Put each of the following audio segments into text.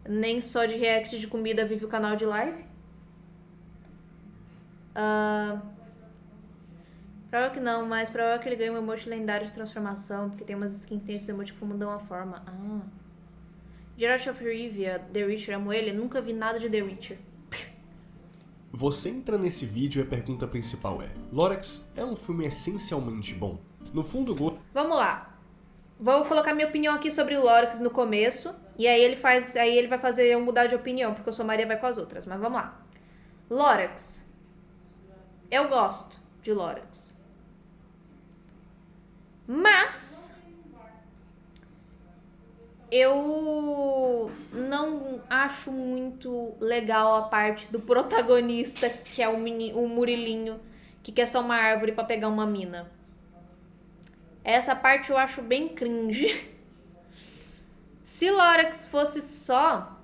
Nem só de react de comida vive o canal de live. Provável que não, mas provável que ele ganhe um emote lendário de transformação, porque tem umas skins que tem esse emote que mudam a forma. Geralt of Rivia, The Witcher, amo ele. Nunca vi nada de The Witcher. Você entra nesse vídeo e a pergunta principal é: Lorax é um filme essencialmente bom? No fundo, Vamos lá. Vou colocar minha opinião aqui sobre o Lorax no começo. E aí ele vai fazer eu mudar de opinião, porque eu sou Maria vai com as outras. Mas vamos lá. Lorax. Eu gosto de Lorax. Mas eu não acho muito legal a parte do protagonista, que é o Murilinho, que quer só uma árvore pra pegar uma mina. Essa parte eu acho bem cringe. Se Lorax fosse só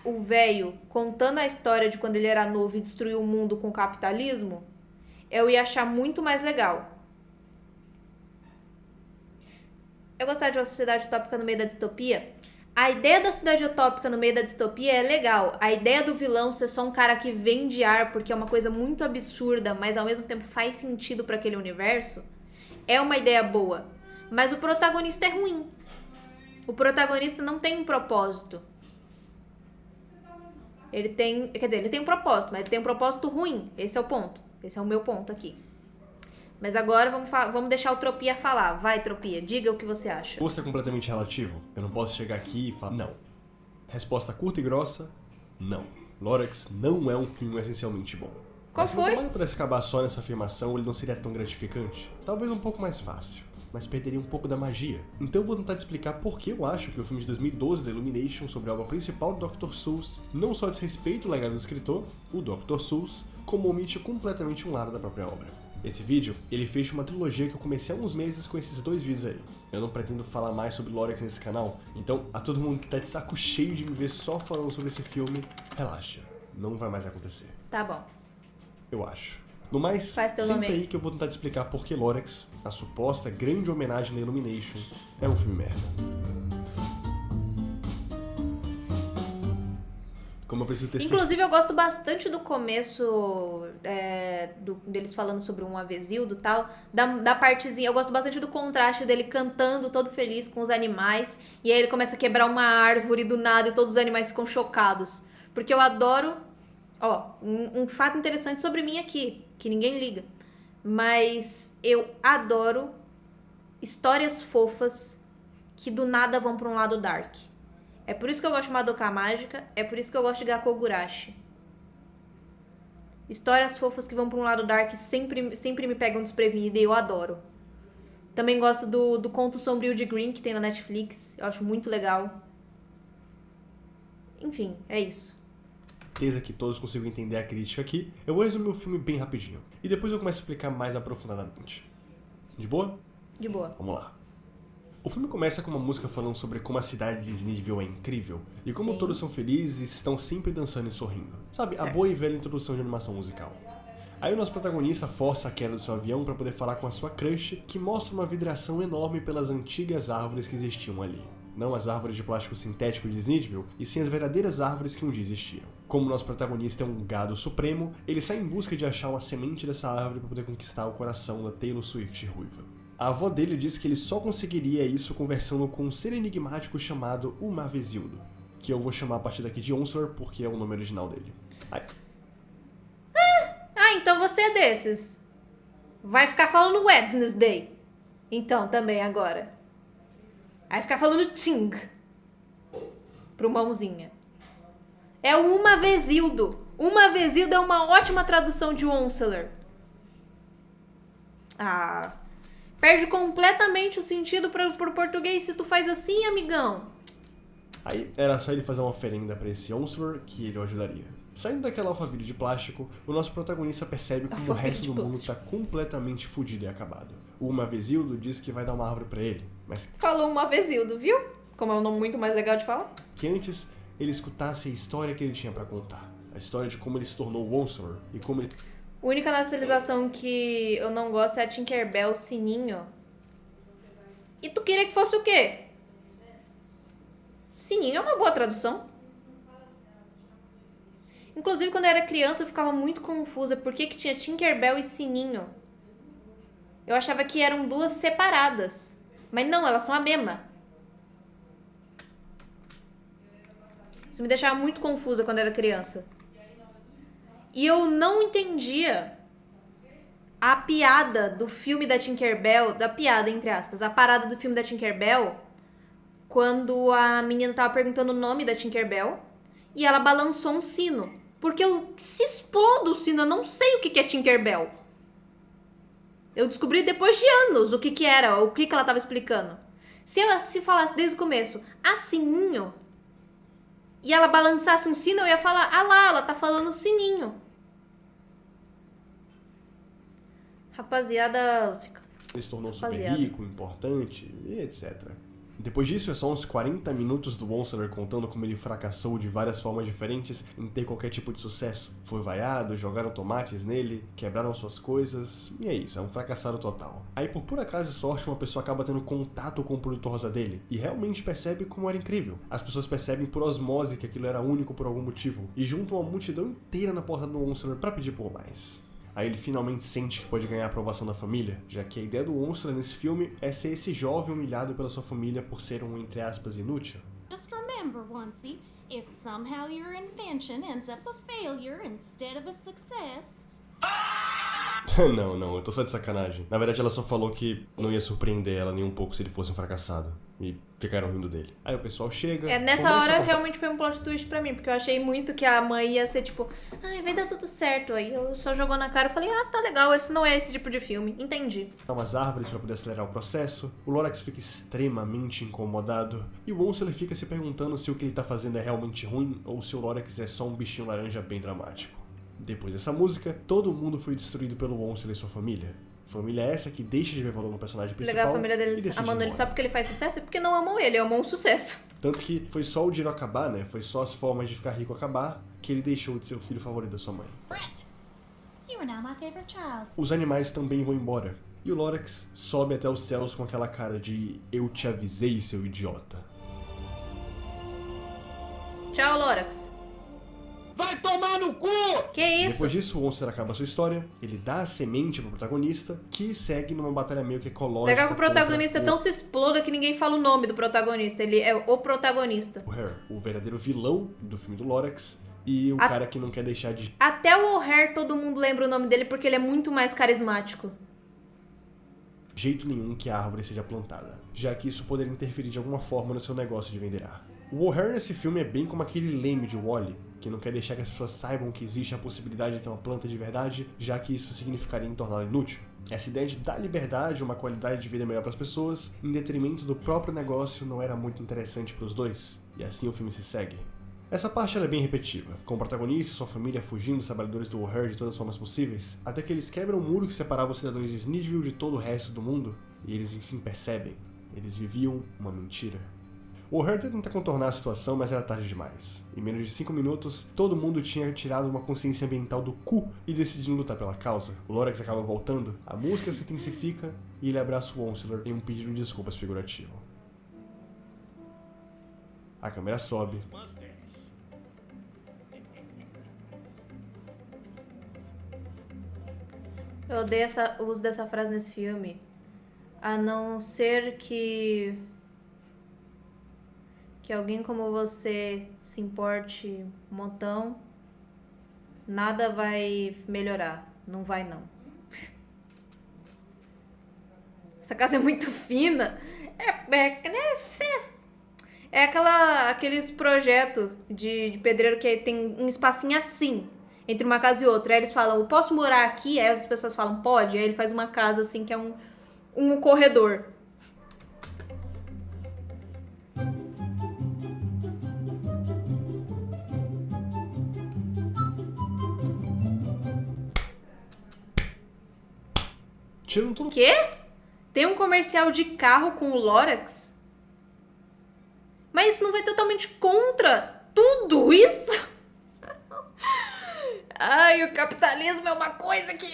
o velho contando a história de quando ele era novo e destruiu o mundo com o capitalismo, eu ia achar muito mais legal. Eu gostava de uma sociedade utópica no meio da distopia. A ideia da sociedade utópica no meio da distopia é legal. A ideia do vilão ser só um cara que vende ar porque é uma coisa muito absurda, mas ao mesmo tempo faz sentido para aquele universo, é uma ideia boa. Mas o protagonista é ruim. O protagonista não tem um propósito. Ele tem um propósito, mas ele tem um propósito ruim. Esse é o ponto. Esse é o meu ponto aqui. Mas agora vamos deixar o Tropia falar. Vai, Tropia, diga o que você acha. Gosto é completamente relativo. Eu não posso chegar aqui e falar não. Resposta curta e grossa: não. Lorax não é um filme essencialmente bom. Qual Mas foi? se o trabalho pudesse acabar só nessa afirmação, ele não seria tão gratificante. Talvez um pouco mais fácil, mas perderia um pouco da magia. Então eu vou tentar te explicar por que eu acho que o filme de 2012 da Illumination sobre a obra principal do Dr. Seuss não só desrespeita o legado do escritor, o Dr. Seuss, como omite completamente um lado da própria obra. Esse vídeo, ele fecha uma trilogia que eu comecei há uns meses com esses 2 vídeos aí. Eu não pretendo falar mais sobre Lorax nesse canal, então a todo mundo que tá de saco cheio de me ver só falando sobre esse filme, relaxa, não vai mais acontecer. Tá bom. Eu acho. No mais, Faz teu senta nome aí. aí que eu vou tentar te explicar por que Lorax, a suposta grande homenagem da Illumination, é um filme merda. Como eu preciso ter Inclusive, eu gosto bastante do começo deles falando sobre um Avesildo e tal. Da partezinha, eu gosto bastante do contraste dele cantando todo feliz com os animais. E aí ele começa a quebrar uma árvore do nada e todos os animais ficam chocados. Porque eu adoro... Ó, um fato interessante sobre mim aqui, que ninguém liga. Mas eu adoro histórias fofas que do nada vão pra um lado dark. É por isso que eu gosto de Madoka Mágica, é por isso que eu gosto de Gakogurashi. Histórias fofas que vão pra um lado dark sempre me pegam desprevenida e eu adoro. Também gosto do Conto Sombrio de Green, que tem na Netflix. Eu acho muito legal. Enfim, é isso. certeza que todos consigam entender a crítica aqui. Eu vou resumir o filme bem rapidinho. E depois eu começo a explicar mais aprofundadamente. De boa? De boa. Vamos lá. O filme começa com uma música falando sobre como a cidade de Snideville é incrível e como Sim. todos são felizes e estão sempre dançando e sorrindo. Sabe, Certo. a boa e velha introdução de animação musical. Aí o nosso protagonista força a queda do seu avião para poder falar com a sua crush, que mostra uma vidração enorme pelas antigas árvores que existiam ali. Não as árvores de plástico sintético de Snideville, e sim as verdadeiras árvores que um dia existiram. Como nosso protagonista é um gado supremo, ele sai em busca de achar uma semente dessa árvore para poder conquistar o coração da Taylor Swift ruiva. A avó dele disse que ele só conseguiria isso conversando com um ser enigmático chamado Umavesildo, que eu vou chamar a partir daqui de Onsler porque é o nome original dele. Aí, Ah, então você é desses. Vai ficar falando Wednesday. Então, também agora. Vai ficar falando Ting. Pro mãozinha. É o Umavesildo. Umavesildo é uma ótima tradução de Onceler. Ah. Perde completamente o sentido pro português se tu faz assim, amigão. Aí era só ele fazer uma oferenda para esse Onsler que ele o ajudaria. Saindo daquela alfaville de plástico, o nosso protagonista percebe como o Alfaville resto de do mundo plástico. está completamente fudido e acabado. O Umavesildo diz que vai dar uma árvore para ele, mas Falou Umavesildo, viu? Como é um nome muito mais legal de falar. que antes ele escutasse a história que ele tinha para contar. A história de como ele se tornou o Onsler e como ele... A única nacionalização que eu não gosto é a Tinkerbell Sininho. E tu queria que fosse o quê? Sininho é uma boa tradução. Inclusive, quando eu era criança, eu ficava muito confusa. Por que tinha Tinkerbell e Sininho? Eu achava que eram duas separadas. Mas não, elas são a mesma. Isso me deixava muito confusa quando eu era criança. E eu não entendia a piada do filme da Tinkerbell, da piada, entre aspas, a parada do filme da Tinkerbell, quando a menina tava perguntando o nome da Tinkerbell e ela balançou um sino. Porque se exploda o sino, eu não sei o que é Tinkerbell. Eu descobri depois de anos o que era, o que ela tava explicando. Se ela se falasse desde o começo, sininho, e ela balançasse um sino, eu ia falar, lá, ela tá falando sininho. Rapaziada, Ele se tornou super rico, importante e etc. Depois disso, é só uns 40 minutos do Onceler contando como ele fracassou de várias formas diferentes em ter qualquer tipo de sucesso. Foi vaiado, jogaram tomates nele, quebraram suas coisas, e é isso, é um fracassado total. Aí, por pura acaso e sorte, uma pessoa acaba tendo contato com o produtor rosa dele, e realmente percebe como era incrível. As pessoas percebem por osmose que aquilo era único por algum motivo, e juntam uma multidão inteira na porta do Onceler pra pedir por mais. Aí ele finalmente sente que pode ganhar a aprovação da família, já que a ideia do Onceler nesse filme é ser esse jovem humilhado pela sua família por ser um, entre aspas, inútil. Just remember, Oncy, if somehow your invention ends up a failure instead of a success... Não, eu tô só de sacanagem. Na verdade, ela só falou que não ia surpreender ela nem um pouco se ele fosse um fracassado. E ficaram rindo dele. Aí o pessoal chega... Nessa hora realmente foi um plot twist pra mim, porque eu achei muito que a mãe ia ser tipo, vai dar tudo certo. Aí eu só jogou na cara e falei, tá legal, esse não é esse tipo de filme. Entendi. Dá umas árvores pra poder acelerar o processo, o Lorax fica extremamente incomodado, e o Onceler fica se perguntando se o que ele tá fazendo é realmente ruim, ou se o Lorax é só um bichinho laranja bem dramático. Depois dessa música, todo mundo foi destruído pelo Onceler e sua família. Família essa que deixa de ver valor no personagem principal. Legal a família deles amando ele só porque ele faz sucesso e porque não amam ele, amam o sucesso. Tanto que foi só o dinheiro acabar, né? Foi só as formas de ficar rico acabar que ele deixou de ser o filho favorito da sua mãe. Brett, you are now my favorite child. Os animais também vão embora. E o Lorax sobe até os céus com aquela cara de eu te avisei, seu idiota. Tchau, Lorax. Vai tomar no cu! Que isso? Depois disso, o Onceler acaba a sua história, ele dá a semente pro protagonista, que segue numa batalha meio que ecológica. Legal que o protagonista tão se exploda que ninguém fala o nome do protagonista. Ele é o protagonista. O O'Hare, o verdadeiro vilão do filme do Lorax, e o cara que não quer deixar de... Até o O'Hare todo mundo lembra o nome dele porque ele é muito mais carismático. jeito nenhum que a árvore seja plantada, já que isso poderia interferir de alguma forma no seu negócio de vender ar. O O'Hare nesse filme é bem como aquele leme de Wall-E, que não quer deixar que as pessoas saibam que existe a possibilidade de ter uma planta de verdade, já que isso significaria em torná-la inútil. Essa ideia de dar liberdade, uma qualidade de vida melhor para as pessoas, em detrimento do próprio negócio, não era muito interessante para os dois, e assim o filme se segue. Essa parte ela é bem repetitiva, com o protagonista e sua família fugindo dos trabalhadores do O'Hare de todas as formas possíveis, até que eles quebram o muro que separava os cidadãos de Snideville de todo o resto do mundo, e eles enfim percebem, eles viviam uma mentira. O O'Hare tenta contornar a situação, mas era tarde demais. Em menos de 5 minutos, todo mundo tinha tirado uma consciência ambiental do cu e decidindo lutar pela causa. O Lorax acaba voltando, a música se intensifica e ele abraça o Onceler em um pedido de desculpas figurativo. A câmera sobe. Eu odeio o uso dessa frase nesse filme. A não ser que alguém como você se importe um montão, nada vai melhorar. Não vai, não. Essa casa é muito fina. É aqueles projetos de pedreiro que tem um espacinho assim, entre uma casa e outra. Aí eles falam, eu posso morar aqui? Aí as pessoas falam, pode. Aí ele faz uma casa assim, que é um corredor. Tiram tudo. Quê? Tem um comercial de carro com o Lorax? Mas isso não vai totalmente contra tudo isso? Ai, o capitalismo é uma coisa que...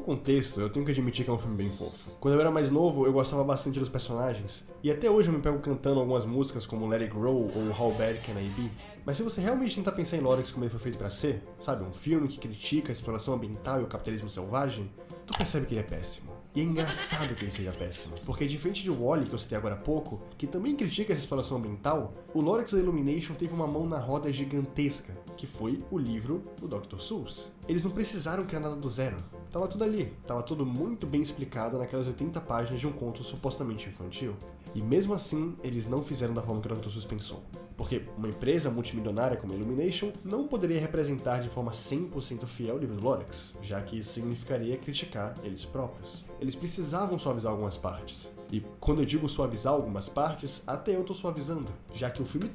contexto, eu tenho que admitir que é um filme bem fofo. Quando eu era mais novo, eu gostava bastante dos personagens, e até hoje eu me pego cantando algumas músicas como Let It Grow ou How Bad Can I Be. Mas se você realmente tentar pensar em Lorax como ele foi feito pra ser, sabe, um filme que critica a exploração ambiental e o capitalismo selvagem, tu percebe que ele é péssimo. E é engraçado que ele seja péssimo, porque diferente de Wall-E, que eu citei agora há pouco, que também critica essa exploração ambiental, o Lorax da Illumination teve uma mão na roda gigantesca, que foi o livro do Dr. Seuss. Eles não precisaram criar nada do zero. Tava tudo ali, tava tudo muito bem explicado naquelas 80 páginas de um conto supostamente infantil. E mesmo assim, eles não fizeram da forma que o Dr. Seuss pensou. Porque uma empresa multimilionária como a Illumination não poderia representar de forma 100% fiel o livro do Lorax, já que isso significaria criticar eles próprios. Eles precisavam suavizar algumas partes. E quando eu digo suavizar algumas partes, até eu tô suavizando, já que o filme...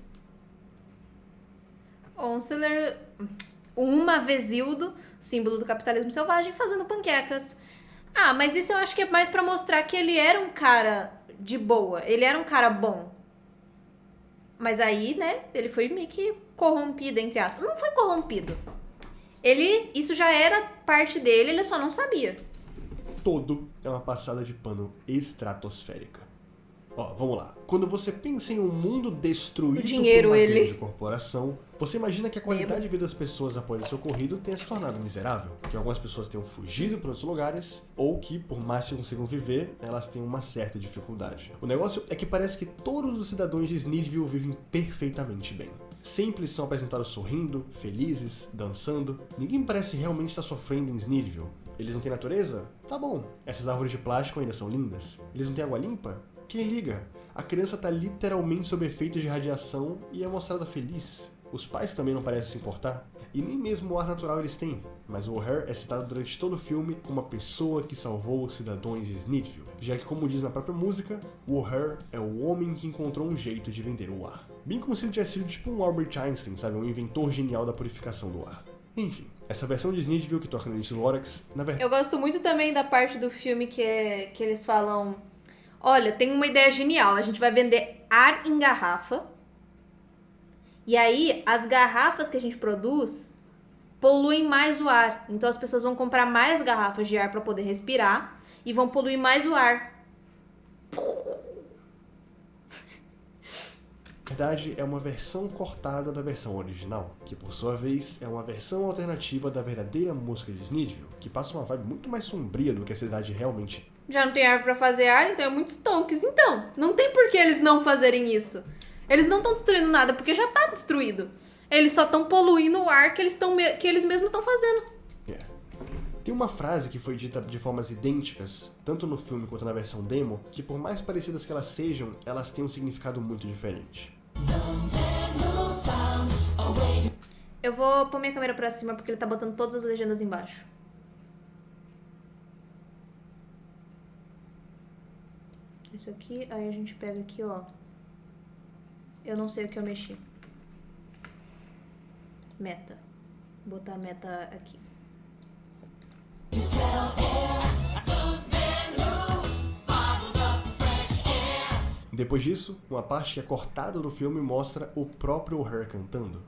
Onceler, uma Vezildo, símbolo do capitalismo selvagem, fazendo panquecas. Ah, mas isso eu acho que é mais pra mostrar que ele era um cara de boa, ele era um cara bom. Mas aí, né, ele foi meio que corrompido, entre aspas. Não foi corrompido. Isso já era parte dele, ele só não sabia. Todo é uma passada de pano estratosférica. Ó, vamos lá. Quando você pensa em um mundo destruído O dinheiro, por uma ele. grande corporação, você imagina que a qualidade de vida das pessoas após esse ocorrido tenha se tornado miserável, que algumas pessoas tenham fugido para outros lugares, ou que, por mais que consigam viver, elas tenham uma certa dificuldade. O negócio é que parece que todos os cidadãos de Snideville vivem perfeitamente bem. Sempre são apresentados sorrindo, felizes, dançando. Ninguém parece realmente estar sofrendo em Snideville. Eles não têm natureza? Tá bom. Essas árvores de plástico ainda são lindas. Eles não têm água limpa? Quem liga? A criança tá literalmente sob efeitos de radiação e é mostrada feliz. Os pais também não parecem se importar. E nem mesmo o ar natural eles têm. Mas o O'Hare é citado durante todo o filme como uma pessoa que salvou os cidadãos de Snideville. Já que, como diz na própria música, o O'Hare é o homem que encontrou um jeito de vender o ar. Bem como se ele tivesse sido tipo um Albert Einstein, sabe? Um inventor genial da purificação do ar. Enfim, essa versão de Snideville que toca no início do Lorax, na verdade... Eu gosto muito também da parte do filme que eles falam... Olha, tem uma ideia genial, a gente vai vender ar em garrafa. E aí, as garrafas que a gente produz poluem mais o ar. Então as pessoas vão comprar mais garrafas de ar para poder respirar e vão poluir mais o ar. Na verdade, é uma versão cortada da versão original, que por sua vez é uma versão alternativa da verdadeira música de Snideville, que passa uma vibe muito mais sombria do que a cidade realmente. Já não tem ar pra fazer ar, então é muitos tonks. Então, não tem por que eles não fazerem isso. Eles não estão destruindo nada, porque já tá destruído. Eles só estão poluindo o ar que eles mesmos estão fazendo. Tem uma frase que foi dita de formas idênticas, tanto no filme quanto na versão demo, que por mais parecidas que elas sejam, elas têm um significado muito diferente. Eu vou pôr minha câmera pra cima porque ele tá botando todas as legendas embaixo. Isso aqui, aí a gente pega aqui, ó. Eu não sei o que eu mexi. Meta. Vou botar a meta aqui. Depois disso, uma parte que é cortada do filme mostra o próprio O'Hare cantando.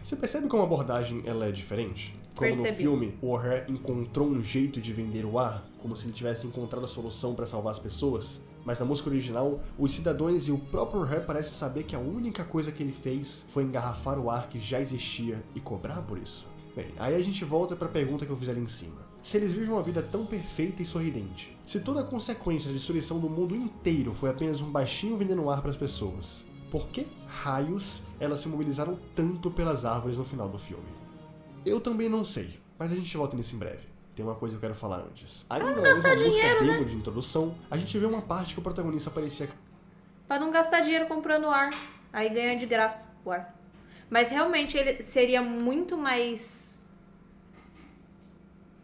Você percebe como a abordagem ela é diferente? Como Percebi. no filme, o O'Hare encontrou um jeito de vender o ar, como se ele tivesse encontrado a solução para salvar as pessoas. Mas na música original, os cidadãos e o próprio O'Hare parecem saber que a única coisa que ele fez foi engarrafar o ar que já existia e cobrar por isso. Bem, aí a gente volta para a pergunta que eu fiz ali em cima. Se eles vivem uma vida tão perfeita e sorridente, se toda a consequência da destruição do mundo inteiro foi apenas um baixinho vendendo ar para as pessoas, por que raios elas se mobilizaram tanto pelas árvores no final do filme? Eu também não sei, mas a gente volta nisso em breve. Tem uma coisa que eu quero falar antes. Ainda na música demo de introdução, a gente vê uma parte que o protagonista parecia... Pra não gastar dinheiro comprando ar. Aí ganha de graça o ar. Mas realmente ele seria muito mais...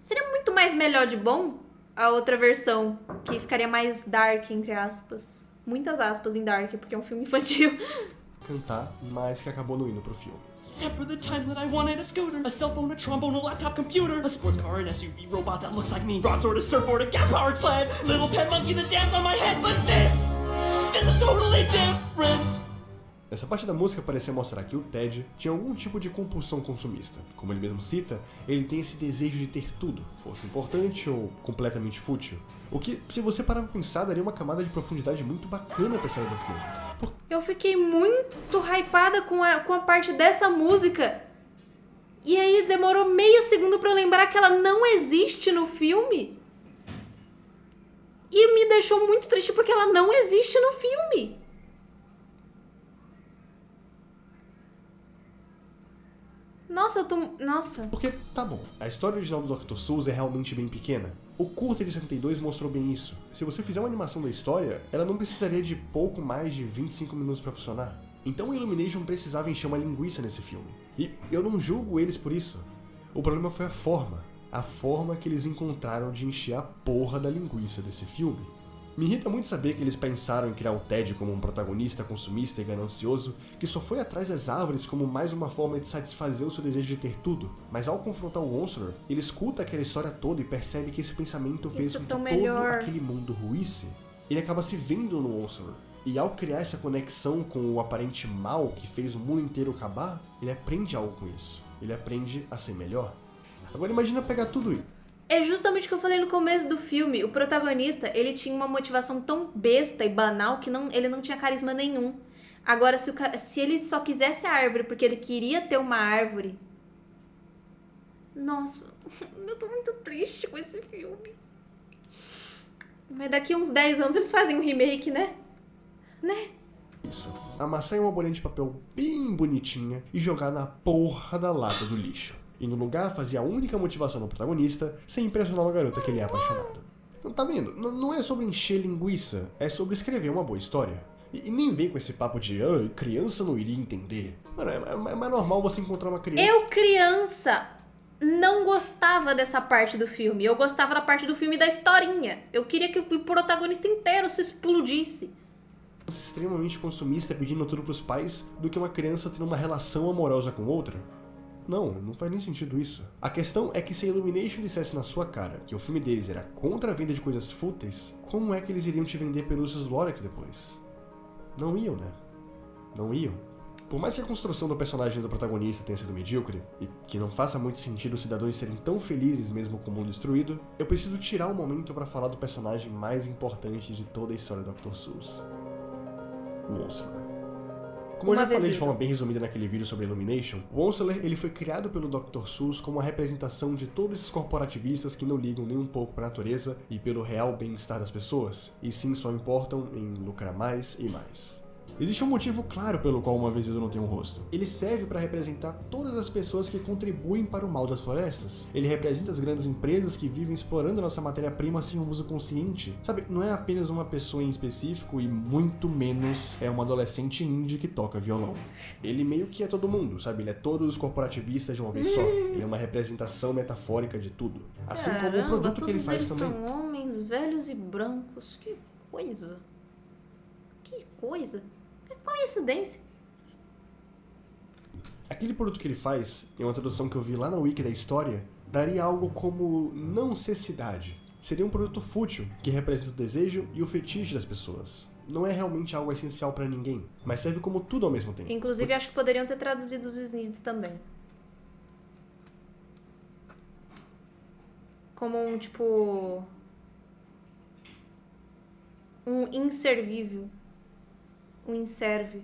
Seria muito mais melhor de bom a outra versão, que ficaria mais dark, entre aspas. Muitas aspas em dark, porque é um filme infantil. cantar, mas que acabou não indo pro filme. Except for the time that I wanted a scooter, a cell phone, a trombone, a laptop computer, a sports car, an SUV robot that looks like me, broadsword, a surfboard, a gas-powered sled, little pet monkey that danced on my head, but this is totally different. Essa parte da música parecia mostrar que o Ted tinha algum tipo de compulsão consumista. Como ele mesmo cita, ele tem esse desejo de ter tudo, fosse importante ou completamente fútil. O que, se você parar pra pensar, daria uma camada de profundidade muito bacana pra história do filme. Eu fiquei muito hypada com a parte dessa música. E aí demorou meio segundo pra eu lembrar que ela não existe no filme. E me deixou muito triste porque ela não existe no filme. Nossa. Porque, tá bom, a história original do Dr. Seuss é realmente bem pequena. O curta de 72 mostrou bem isso. Se você fizer uma animação da história, ela não precisaria de pouco mais de 25 minutos pra funcionar. Então a Illumination precisava encher uma linguiça nesse filme. E eu não julgo eles por isso. O problema foi a forma que eles encontraram de encher a porra da linguiça desse filme. Me irrita muito saber que eles pensaram em criar o Ted como um protagonista consumista e ganancioso que só foi atrás das árvores como mais uma forma de satisfazer o seu desejo de ter tudo. Mas ao confrontar o Onslaught, ele escuta aquela história toda e percebe que esse pensamento fez com que todo aquele mundo ruísse. Ele acaba se vendo no Onslaught. E ao criar essa conexão com o aparente mal que fez o mundo inteiro acabar, ele aprende algo com isso. Ele aprende a ser melhor. Agora imagina pegar tudo isso. É justamente o que eu falei no começo do filme. O protagonista, ele tinha uma motivação tão besta e banal que ele não tinha carisma nenhum. Agora, se ele só quisesse a árvore porque ele queria ter uma árvore... Nossa, eu tô muito triste com esse filme. Mas daqui a uns 10 anos eles fazem um remake, né? Isso. Amassar em uma bolinha de papel bem bonitinha e jogar na porra da lata do lixo. E no lugar fazia a única motivação do protagonista sem impressionar uma garota que ele é apaixonado. Não tá vendo? Não é sobre encher linguiça, é sobre escrever uma boa história. E nem vem com esse papo de criança não iria entender. Mano, é mais normal você encontrar uma criança... Eu, criança, não gostava dessa parte do filme. Eu gostava da parte do filme da historinha. Eu queria que o protagonista inteiro se explodisse. Extremamente consumista pedindo tudo pros pais do que uma criança tendo uma relação amorosa com outra. Não faz nem sentido isso. A questão é que se a Illumination dissesse na sua cara que o filme deles era contra a venda de coisas fúteis, como é que eles iriam te vender pelúcias do Lorax depois? Não iam, né? Não iam. Por mais que a construção do personagem do protagonista tenha sido medíocre, e que não faça muito sentido os cidadãos serem tão felizes mesmo com o mundo destruído, eu preciso tirar um momento pra falar do personagem mais importante de toda a história do Dr. Seuss. O Onslaught. Como eu já falei de forma bem resumida naquele vídeo sobre Illumination, o Onslaught ele foi criado pelo Dr. Seuss como uma representação de todos esses corporativistas que não ligam nem um pouco para a natureza e pelo real bem-estar das pessoas, e sim só importam em lucrar mais e mais. Existe um motivo claro pelo qual uma Vesildo não tem um rosto. Ele serve para representar todas as pessoas que contribuem para o mal das florestas. Ele representa as grandes empresas que vivem explorando nossa matéria-prima sem um uso consciente. Sabe, não é apenas uma pessoa em específico e muito menos é uma adolescente indie que toca violão. Ele meio que é todo mundo, sabe? Ele é todos os corporativistas de uma vez só. Ele é uma representação metafórica de tudo. Assim como o produto que ele faz também. Todos eles são homens velhos e brancos. Que coisa. Que coisa. Coincidência. Aquele produto que ele faz, em uma tradução que eu vi lá na wiki da história, daria algo como não cessidade. Seria um produto fútil, que representa o desejo e o fetiche das pessoas. Não é realmente algo essencial pra ninguém, mas serve como tudo ao mesmo tempo. Inclusive, acho que poderiam ter traduzido os Snids também. Como um, tipo... um inservível. Um inserve,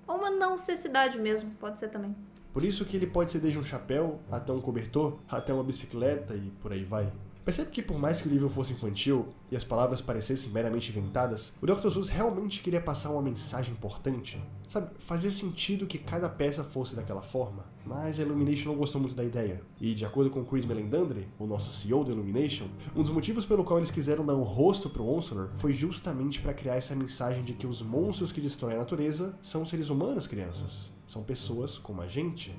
ou uma não necessidade mesmo, pode ser também. Por isso que ele pode ser desde um chapéu, até um cobertor, até uma bicicleta e por aí vai. Percebe que por mais que o livro fosse infantil e as palavras parecessem meramente inventadas, o Dr. Seuss realmente queria passar uma mensagem importante. Sabe, fazia sentido que cada peça fosse daquela forma, mas a Illumination não gostou muito da ideia. E de acordo com Chris Meledandri, o nosso CEO da Illumination, um dos motivos pelo qual eles quiseram dar um rosto pro Onslaught foi justamente para criar essa mensagem de que os monstros que destroem a natureza são seres humanos, crianças. São pessoas como a gente.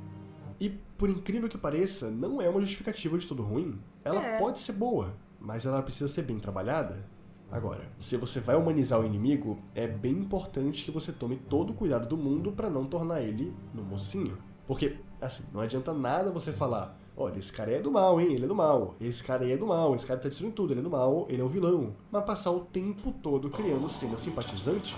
E, por incrível que pareça, não é uma justificativa de tudo ruim. Ela pode ser boa, mas ela precisa ser bem trabalhada. Agora, se você vai humanizar o inimigo, é bem importante que você tome todo o cuidado do mundo pra não tornar ele no mocinho. Porque, assim, não adianta nada você falar Olha, esse cara é do mal, hein? Ele é do mal. Esse cara aí é do mal. Esse cara tá destruindo tudo. Ele é do mal. Ele é o vilão. Mas passar o tempo todo criando cena simpatizante,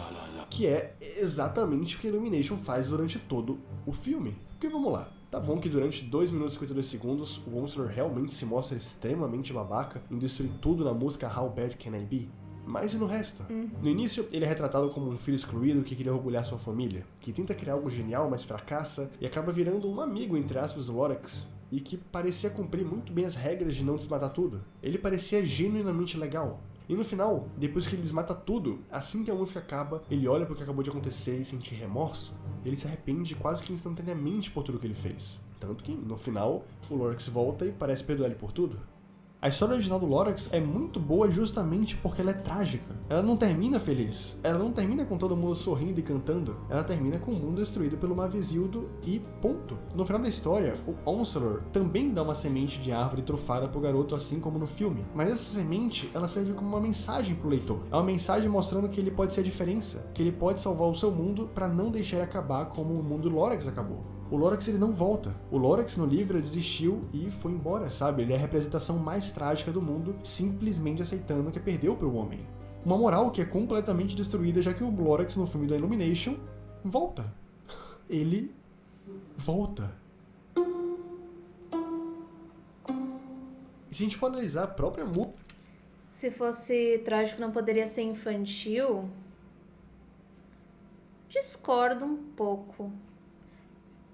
que é exatamente o que Illumination faz durante todo o filme. Porque vamos lá. Tá bom que durante 2 minutos e 52 segundos o Onslaught realmente se mostra extremamente babaca em destruir tudo na música How Bad Can I Be? Mas e no resto? No início, ele é retratado como um filho excluído que queria orgulhar sua família, que tenta criar algo genial, mas fracassa, e acaba virando um amigo, entre aspas, do Lorax, e que parecia cumprir muito bem as regras de não desmatar tudo. Ele parecia genuinamente legal. E no final, depois que ele desmata tudo, assim que a música acaba, ele olha pro que acabou de acontecer e sente remorso. Ele se arrepende quase que instantaneamente por tudo que ele fez. Tanto que, no final, o Lorax volta e parece perdoar ele por tudo. A história original do Lorax é muito boa justamente porque ela é trágica. Ela não termina feliz. Ela não termina com todo mundo sorrindo e cantando. Ela termina com o mundo destruído pelo Mavesildo e ponto. No final da história, o Onslaught também dá uma semente de árvore trufada pro garoto, assim como no filme. Mas essa semente, ela serve como uma mensagem pro leitor. É uma mensagem mostrando que ele pode ser a diferença. Que ele pode salvar o seu mundo para não deixar ele acabar como o mundo do Lorax acabou. O Lorax, ele não volta. O Lorax no livro desistiu e foi embora, sabe? Ele é a representação mais trágica do mundo, simplesmente aceitando que perdeu pro homem. Uma moral que é completamente destruída, já que o Lorax no filme da Illumination volta. Ele volta. E se a gente for analisar a própria música... Se fosse trágico, não poderia ser infantil? Discordo um pouco.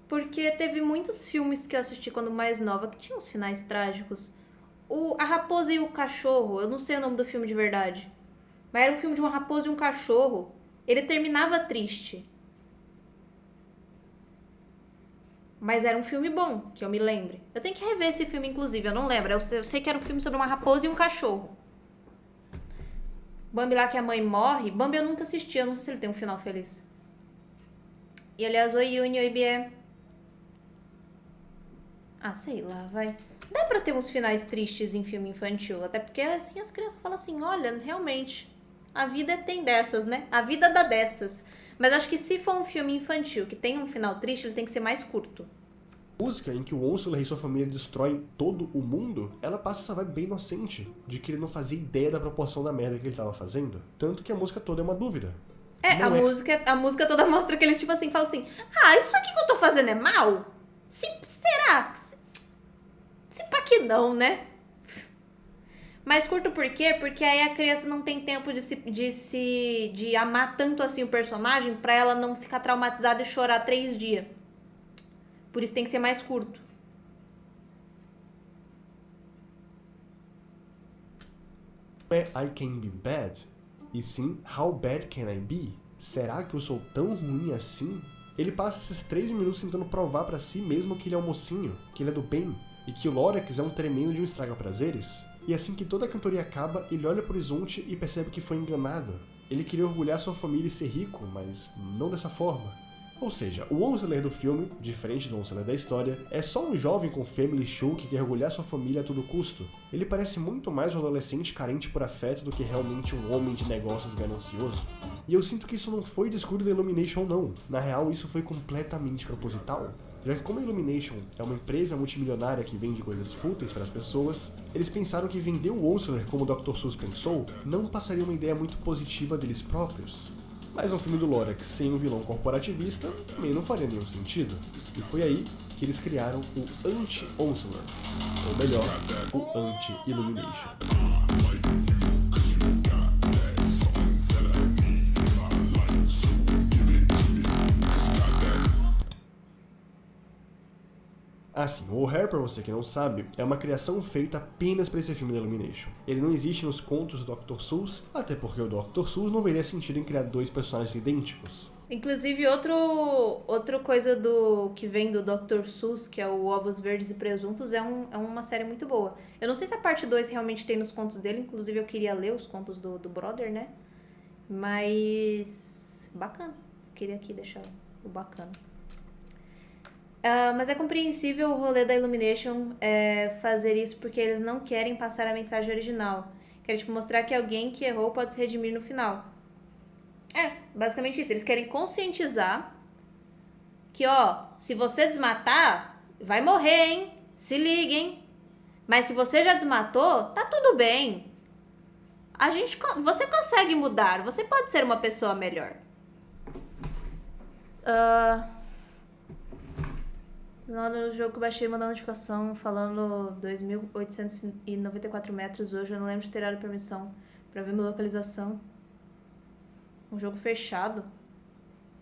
Porque teve muitos filmes que eu assisti quando mais nova que tinham os finais trágicos. A Raposa e o Cachorro, eu não sei o nome do filme de verdade. Mas era um filme de uma raposa e um cachorro. Ele terminava triste. Mas era um filme bom, que eu me lembre. Eu tenho que rever esse filme, inclusive, eu não lembro. Eu sei que era um filme sobre uma raposa e um cachorro. Bambi lá que a mãe morre. Bambi eu nunca assisti, eu não sei se ele tem um final feliz. E aliás, oi Yuni, oi Bie. Ah, sei lá, vai. Dá pra ter uns finais tristes em filme infantil. Até porque assim as crianças falam assim, olha, realmente, a vida tem dessas, né? A vida dá dessas. Mas acho que se for um filme infantil que tem um final triste, ele tem que ser mais curto. Música em que o Onslaught e sua família destroem todo o mundo, ela passa essa vibe bem inocente, de que ele não fazia ideia da proporção da merda que ele tava fazendo. Tanto que a música toda é uma dúvida. A música toda mostra que ele tipo assim, fala assim, isso aqui que eu tô fazendo é mal? Será? Se pá que não, né? Mas curto por quê? Porque aí a criança não tem tempo de amar tanto assim o personagem pra ela não ficar traumatizada e chorar 3 dias. Por isso tem que ser mais curto. Não é I Can Be Bad, e sim How Bad Can I Be? Será que eu sou tão ruim assim? Ele passa esses 3 minutos tentando provar pra si mesmo que ele é um mocinho, que ele é do bem, e que o Lorax é um tremendo de um estraga-prazeres. E assim que toda a cantoria acaba, ele olha pro horizonte e percebe que foi enganado. Ele queria orgulhar sua família e ser rico, mas não dessa forma. Ou seja, o Onslaught do filme, diferente do Onslaught da história, é só um jovem com family issue que quer orgulhar sua família a todo custo. Ele parece muito mais um adolescente carente por afeto do que realmente um homem de negócios ganancioso. E eu sinto que isso não foi descuido da Illumination não. Na real, isso foi completamente proposital. Já que como a Illumination é uma empresa multimilionária que vende coisas fúteis para as pessoas, eles pensaram que vender o Onslaught como o Dr. Seuss pensou não passaria uma ideia muito positiva deles próprios. Mas um filme do Lorax sem um vilão corporativista também não faria nenhum sentido. E foi aí que eles criaram o Anti-Onslaught, ou melhor, o Anti-Illumination. Assim, o O'Hare, pra você que não sabe, é uma criação feita apenas para esse filme da Illumination. Ele não existe nos contos do Dr. Seuss, até porque o Dr. Seuss não veria sentido em criar 2 personagens idênticos. Inclusive, outra coisa que vem do Dr. Seuss, que é o Ovos Verdes e Presuntos, é uma série muito boa. Eu não sei se a parte 2 realmente tem nos contos dele, inclusive eu queria ler os contos do Brother, né? Mas... bacana. Queria aqui deixar o bacana. Mas é compreensível o rolê da Illumination fazer isso porque eles não querem passar a mensagem original. Querem mostrar que alguém que errou pode se redimir no final. Basicamente isso. Eles querem conscientizar que, se você desmatar, vai morrer, hein? Se liga, hein? Mas se você já desmatou, tá tudo bem. Você consegue mudar, você pode ser uma pessoa melhor. Lá no jogo que eu baixei, mandou notificação falando 2.894 metros hoje. Eu não lembro de ter dado permissão pra ver minha localização. Um jogo fechado.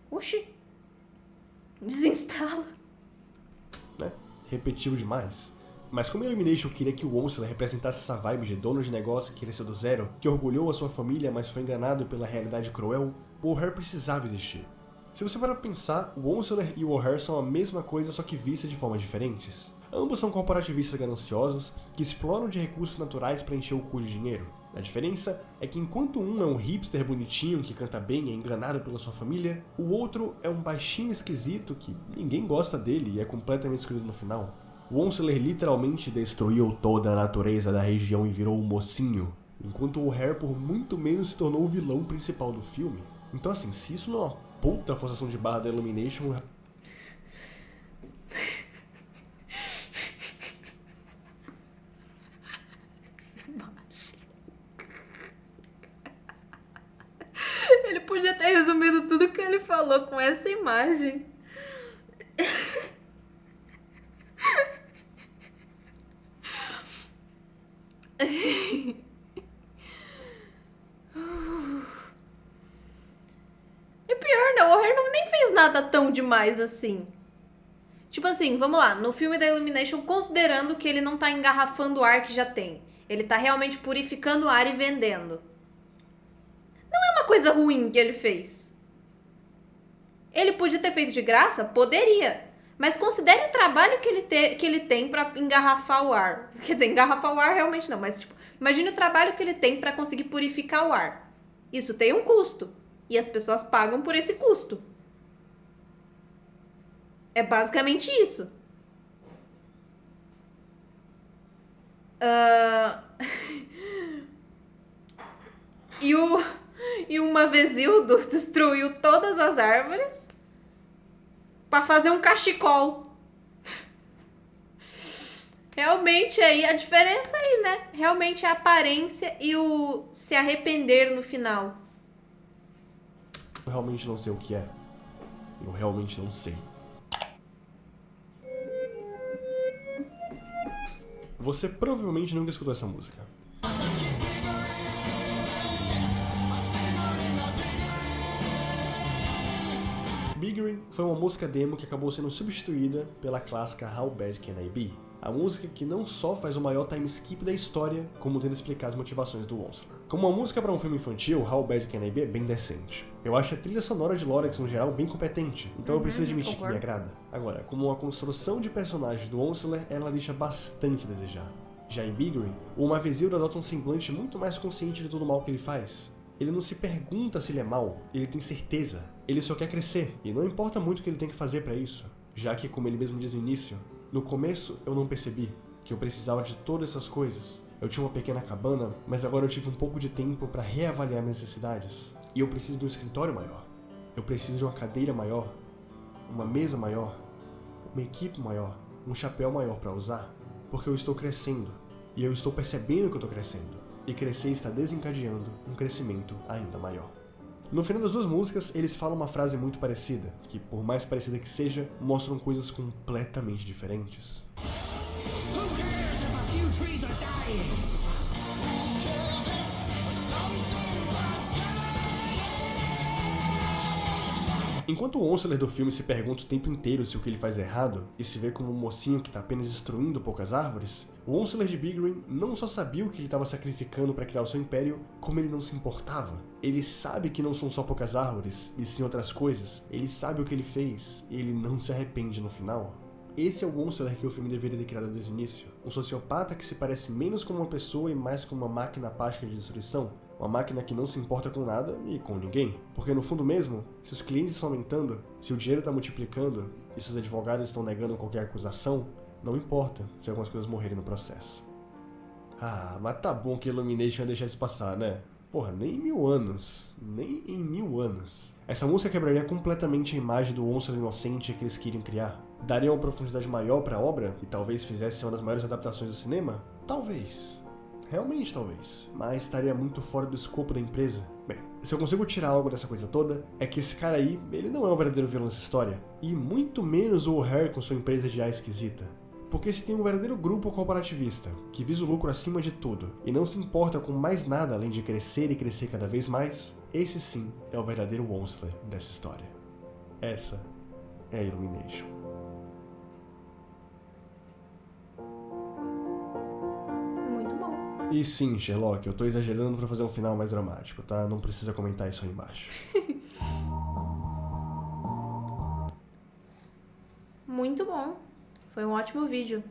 Oxi. Desinstala. Né? Repetitivo demais. Mas como Illumination queria que o Onslaught representasse essa vibe de dono de negócio que cresceu do zero, que orgulhou a sua família, mas foi enganado pela realidade cruel, o O'Hare precisava existir. Se você parar pra pensar, o Onslaught e o O'Hare são a mesma coisa, só que vista de formas diferentes. Ambos são corporativistas gananciosos que exploram de recursos naturais para encher o cu de dinheiro. A diferença é que enquanto um é um hipster bonitinho que canta bem e é enganado pela sua família, o outro é um baixinho esquisito que ninguém gosta dele e é completamente excluído no final. O Onslaught literalmente destruiu toda a natureza da região e virou um mocinho, enquanto o O'Hare por muito menos se tornou o vilão principal do filme. Então assim, se isso não é uma puta forçação de barra da Illumination... Ele podia ter resumido tudo que ele falou com essa imagem. E pior, né? O O'Hare nem fez nada tão demais assim. Tipo assim, vamos lá. No filme da Illumination, considerando que ele não tá engarrafando o ar que já tem. Ele tá realmente purificando o ar e vendendo. Não é uma coisa ruim que ele fez. Ele podia ter feito de graça? Poderia. Mas considere o trabalho que ele tem pra engarrafar o ar. Quer dizer, engarrafar o ar realmente não, mas tipo, imagine o trabalho que ele tem pra conseguir purificar o ar. Isso tem um custo. E as pessoas pagam por esse custo. É basicamente isso. E o Mavezildo destruiu todas as árvores pra fazer um cachecol. Realmente aí, a diferença aí, né? Realmente a aparência e o se arrepender no final. Eu realmente não sei o que é. Eu realmente não sei. Você provavelmente nunca escutou essa música. Big Green foi uma música demo que acabou sendo substituída pela clássica How Bad Can I Be? A música que não só faz o maior time skip da história, como tenta explicar as motivações do Onslaught. Como uma música para um filme infantil, How Bad Can I Be é bem decente. Eu acho a trilha sonora de Lorax, no geral, bem competente, então eu preciso admitir que me agrada. Agora, como uma construção de personagem do Onslaught, ela deixa bastante a desejar. Já em Big Green, o Mavezildo adota um semblante muito mais consciente de todo o mal que ele faz. Ele não se pergunta se ele é mau, ele tem certeza. Ele só quer crescer, e não importa muito o que ele tem que fazer para isso, já que, como ele mesmo diz no início, no começo eu não percebi que eu precisava de todas essas coisas. Eu tinha uma pequena cabana, mas agora eu tive um pouco de tempo para reavaliar minhas necessidades. E eu preciso de um escritório maior. Eu preciso de uma cadeira maior, uma mesa maior, uma equipe maior, um chapéu maior para usar, porque eu estou crescendo, e eu estou percebendo que eu estou crescendo. E crescer está desencadeando um crescimento ainda maior. No final das duas músicas, eles falam uma frase muito parecida, que por mais parecida que seja, mostram coisas completamente diferentes. Enquanto o Onslaught do filme se pergunta o tempo inteiro se o que ele faz é errado, e se vê como um mocinho que está apenas destruindo poucas árvores, o Onslaught de Big Green não só sabia o que ele estava sacrificando para criar o seu império, como ele não se importava. Ele sabe que não são só poucas árvores, e sim outras coisas. Ele sabe o que ele fez, e ele não se arrepende no final. Esse é o Onslaught que o filme deveria ter criado desde o início. Um sociopata que se parece menos como uma pessoa e mais como uma máquina apática de destruição. Uma máquina que não se importa com nada e com ninguém. Porque no fundo mesmo, se os clientes estão aumentando, se o dinheiro está multiplicando e se os advogados estão negando qualquer acusação, não importa se algumas coisas morrerem no processo. Ah, mas tá bom que Illumination ia deixar isso passar, né? Porra, nem em 1000 anos. Nem em 1000 anos. Essa música quebraria completamente a imagem do Onslaught inocente que eles queriam criar. Daria uma profundidade maior pra obra e talvez fizesse uma das maiores adaptações do cinema? Talvez. Realmente talvez. Mas estaria muito fora do escopo da empresa. Bem, se eu consigo tirar algo dessa coisa toda, é que esse cara aí, ele não é o verdadeiro vilão dessa história. E muito menos o O'Hare com sua empresa de ar esquisita. Porque se tem um verdadeiro grupo corporativista, que visa o lucro acima de tudo, e não se importa com mais nada além de crescer e crescer cada vez mais, esse sim é o verdadeiro Onsley dessa história. Essa é a Illumination. Muito bom. E sim, Sherlock, eu tô exagerando pra fazer um final mais dramático, tá? Não precisa comentar isso aí embaixo. Muito bom. Foi um ótimo vídeo.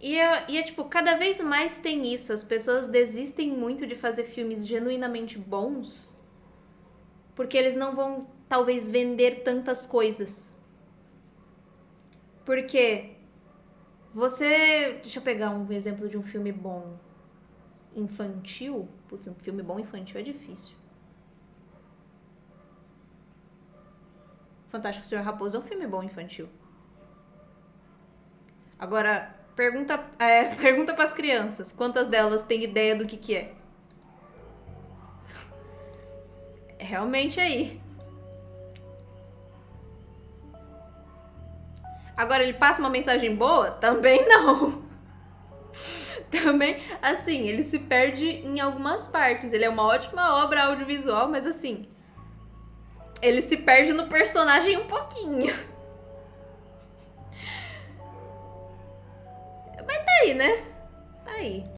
E é tipo, cada vez mais tem isso. As pessoas desistem muito de fazer filmes genuinamente bons porque eles não vão, talvez, vender tantas coisas. Porque deixa eu pegar um exemplo de um filme bom infantil. Putz, um filme bom infantil é difícil. Fantástico Senhor Raposo é um filme bom infantil. Agora, pergunta pras crianças. Quantas delas têm ideia do que é? Realmente aí. Agora, ele passa uma mensagem boa? Também não. Também, assim, ele se perde em algumas partes. Ele é uma ótima obra audiovisual, mas assim... ele se perde no personagem um pouquinho. Mas tá aí, né? Tá aí.